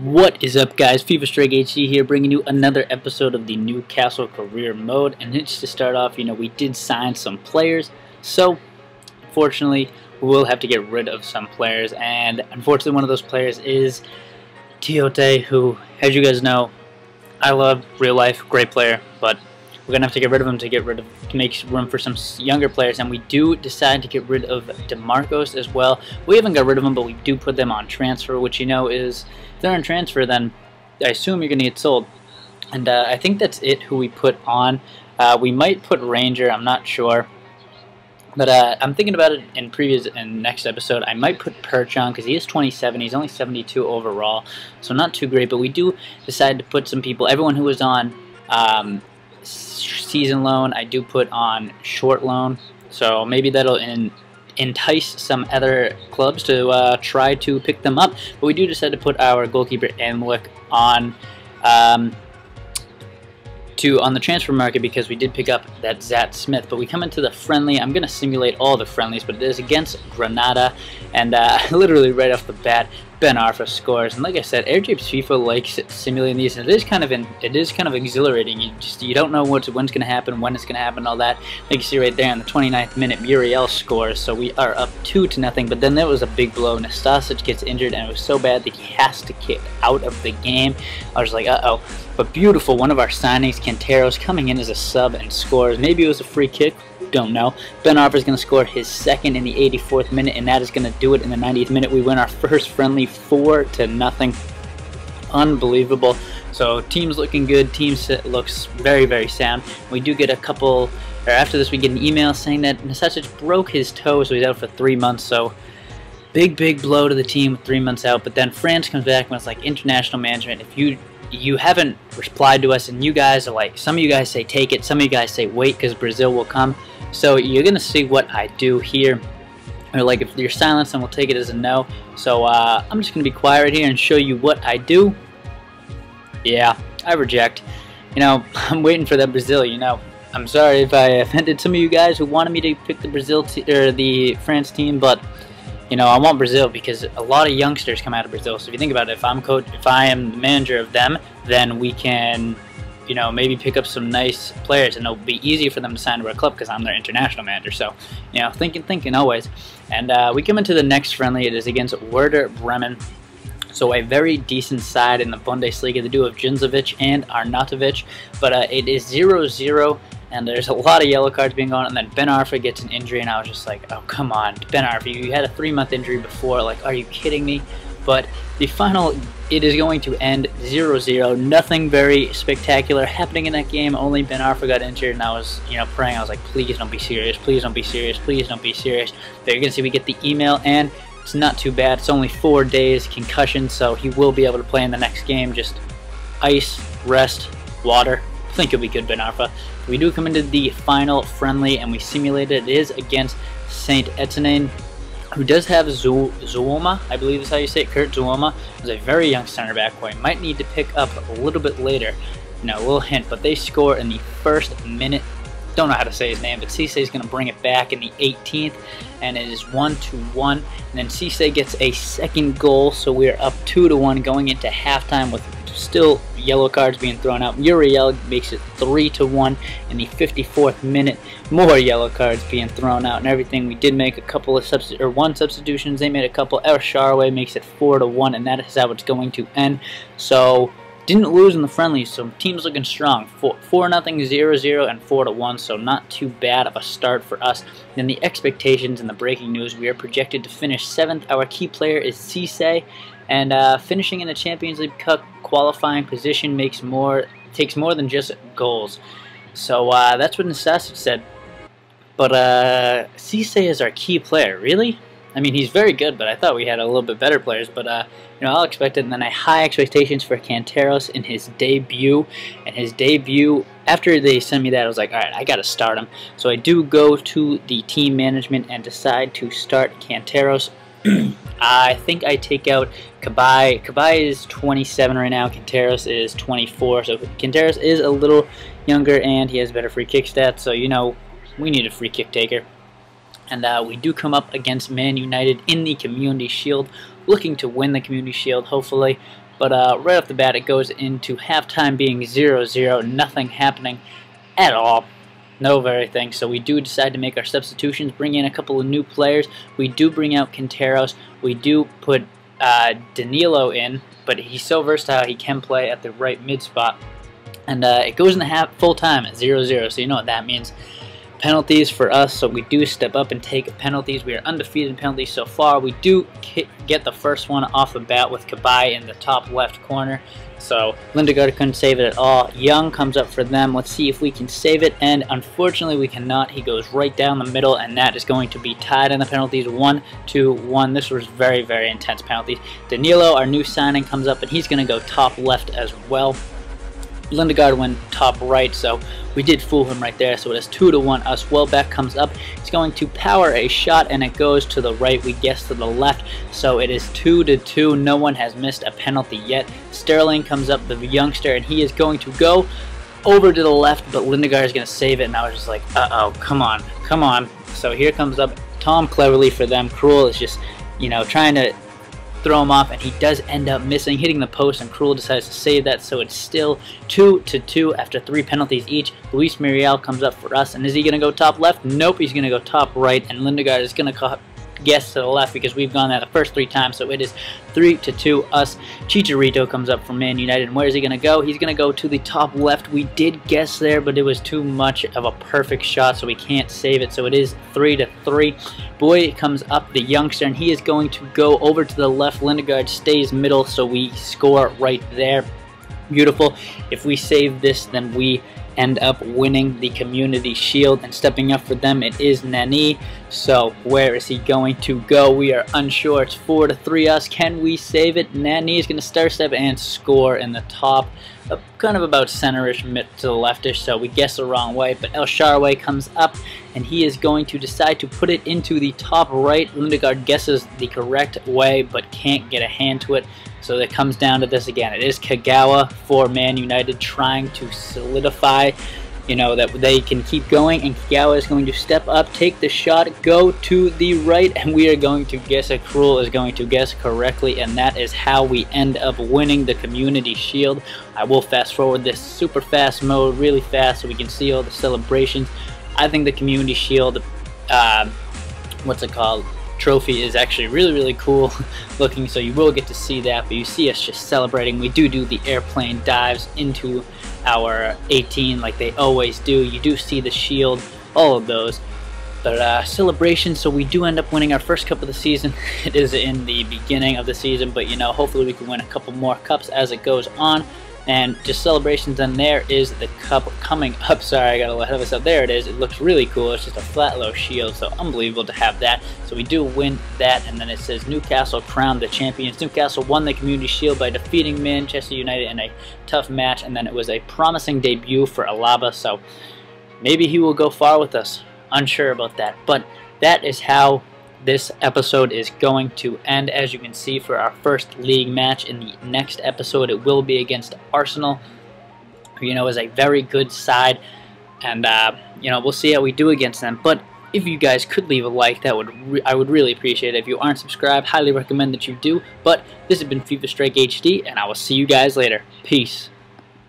What is up, guys? FIFA Strike HD here, bringing you another episode of the Newcastle career mode. And just to start off, we did sign some players, so unfortunately we will have to get rid of some players. And unfortunately, one of those players is Tiote, who, as you guys know, I love real life, great player, but we're gonna have to get rid of him to make room for some younger players. And we do decide to get rid of DeMarcos as well. We haven't got rid of them, but we do put them on transfer, which is, if they're on transfer, then I assume you're gonna get sold. And I think that's it. Who we put on? We might put Ranger. I'm not sure, but I'm thinking about it in next episode. I might put Perch on because he is 27. He's only 72 overall, so not too great. But we do decide to put some people. Everyone who was on season loan, I do put on short loan, so maybe that'll entice some other clubs to try to pick them up. But we do decide to put our goalkeeper Amlick on on the transfer market because we did pick up that Zat Smith. But we come into the friendly. I'm going to simulate all the friendlies, but it is against Granada, and literally right off the bat, Ben Arfa scores. And like I said, AirJapes FIFA likes simulating these, and it is kind of exhilarating. You don't know when's going to happen, when it's going to happen, all that. Like you see right there in the 29th minute, Muriel scores, so we are up 2-0. But then there was a big blow. Nastasic gets injured, and it was so bad that he has to kick out of the game. I was like, uh-oh. But beautiful, one of our signings, Canteros, coming in as a sub and scores. Maybe it was a free kick, don't know. Ben Arfa is going to score his second in the 84th minute, and that is going to do it in the 90th minute. We win our first friendly 4-0. Unbelievable. So team's looking good. Team looks very, very sound. We do get a couple, or after this we get an email saying that Nastasic broke his toe, so he's out for 3 months. So big blow to the team, 3 months out. But then France comes back and it's like, international management, if you haven't replied to us, and you guys are like, some of you guys say take it, some of you guys say wait because Brazil will come. So you're gonna see what I do here, or like if you're silent, then we'll take it as a no. So I'm just gonna be quiet right here and show you what I do. Yeah, I reject. I'm waiting for that Brazil. I'm sorry if I offended some of you guys who wanted me to pick the Brazil or the France team, but I want Brazil because a lot of youngsters come out of Brazil. So if you think about it, if I am the manager of them, then we can, maybe pick up some nice players, and it'll be easier for them to sign to our club because I'm their international manager. So, thinking always. And we come into the next friendly. It is against Werder Bremen. So a very decent side in the Bundesliga, the duo of Djundjevic and Arnautovic. But it is 0-0. And there's a lot of yellow cards being on, and then Ben Arfa gets an injury, and I was just like, oh, come on, Ben Arfa, you had a 3-month injury before, like, are you kidding me? But the final, it is going to end 0-0, nothing very spectacular happening in that game, only Ben Arfa got injured, and I was, praying, I was like, please don't be serious, please don't be serious, please don't be serious. But you're going to see we get the email, and it's not too bad, it's only 4 days, concussion, so he will be able to play in the next game, just ice, rest, water. I think it'll be good, Ben Arfa. We do come into the final friendly, and we simulate it. It is against Saint Etienne, who does have Zuoma, I believe is how you say it. Kurt Zuoma is a very young center back who I might need to pick up a little bit later. A little hint, but they score in the first minute. Don't know how to say his name, but Cisse is going to bring it back in the 18th, and it is 1-1. And then Cisse gets a second goal, so we're up 2-1 going into halftime with still yellow cards being thrown out. Muriel makes it 3-1 in the 54th minute. More yellow cards being thrown out and everything. We did make a couple of one substitutions. They made a couple. El Shaarawy makes it 4-1, and that is how it's going to end. So didn't lose in the friendlies, so team's looking strong. 4-0, 0-0, and 4-1, so not too bad of a start for us. Then the expectations and the breaking news: we are projected to finish 7th. Our key player is Cisse, and finishing in the Champions League Cup qualifying position takes more than just goals. So that's what Nastasic said. But Cisse is our key player, really? I mean, he's very good, but I thought we had a little bit better players. But I'll expect it. And then I high expectations for Canteros in his debut. And his debut, after they sent me that, I was like, all right, I got to start him. So I do go to the team management and decide to start Canteros. I think I take out Cabai. Cabai is 27 right now. Canteros is 24. So Canteros is a little younger, and he has better free kick stats. So, we need a free kick taker. And we do come up against Man United in the Community Shield, looking to win the Community Shield, hopefully. But right off the bat, it goes into halftime being 0-0, nothing happening at all. No very thing. So we do decide to make our substitutions, bring in a couple of new players. We do bring out Quinteros. We do put Danilo in, but he's so versatile he can play at the right mid spot. And it goes in the full time at 0-0, so you know what that means. Penalties for us, so we do step up and take penalties. We are undefeated in penalties so far. We do get the first one off the bat with Cabai in the top left corner. So Lindegaard couldn't save it at all. Young comes up for them. Let's see if we can save it, and unfortunately we cannot. He goes right down the middle, and that is going to be tied in the penalties, 1-1. This was very, very intense penalties. Danilo, our new signing, comes up, and he's going to go top left as well. Lindegaard went top right, so we did fool him right there. So it is 2-1 us. Welbeck comes up. He's going to power a shot, and it goes to the right. We guess to the left. So it is 2-2. No one has missed a penalty yet. Sterling comes up, the youngster, and he is going to go over to the left, but Lindegaard is going to save it. And I was just like, uh-oh, come on, come on. So here comes up Tom cleverly for them. Krul is just, you know, trying to throw him off, and he does end up missing, hitting the post, and Krul decides to save that. So it's still 2-2 after 3 penalties each. Luis Muriel comes up for us, and is he going to go top left? Nope, he's going to go top right, and Lindegaard is going to guess to the left because we've gone there the first 3 times. So it is 3-2 us. Chicharito comes up for Man United, and where is he going to go? He's going to go to the top left. We did guess there, but it was too much of a perfect shot, so we can't save it. So it is 3-3. Boy comes up, the youngster, and he is going to go over to the left. Lindegaard stays middle, so we score right there. Beautiful. If we save this, then we end up winning the Community Shield, and stepping up for them, it is Nani. So where is he going to go? We are unsure. It's 4-3 us. Can we save it? Nani is going to star step and score in the top, kind of about centerish, mid to the leftish, so we guess the wrong way. But El Shaarawy comes up, and he is going to decide to put it into the top right. Lindegaard guesses the correct way, but can't get a hand to it. So it comes down to this again. It is Kagawa for Man United trying to solidify, you know, that they can keep going, and Kagawa is going to step up, take the shot, go to the right, and we are going to guess it. Krul is going to guess correctly, and that is how we end up winning the Community Shield. I will fast forward this super fast mode really fast so we can see all the celebrations. I think the Community Shield, trophy is actually really cool looking, so you will get to see that. But you see us just celebrating. We do the airplane dives into our 18 like they always do. You do see the shield, all of those. But celebration, so we do end up winning our first cup of the season. It is in the beginning of the season, but you know, hopefully we can win a couple more cups as it goes on. And just celebrations, and there is the cup coming up. Sorry, I got a little ahead of myself. There it is. It looks really cool. It's just a flat low shield, so unbelievable to have that. So we do win that, and then it says Newcastle crowned the champions. Newcastle won the Community Shield by defeating Manchester United in a tough match, and then it was a promising debut for Alaba, so maybe he will go far with us. Unsure about that, but that is how this episode is going to end. As you can see, for our first league match, in the next episode it will be against Arsenal, who, you know, is a very good side, and you know, we'll see how we do against them. But if you guys could leave a like, I would really appreciate it. If you aren't subscribed, highly recommend that you do. But this has been FIFA Strike HD, and I will see you guys later. Peace.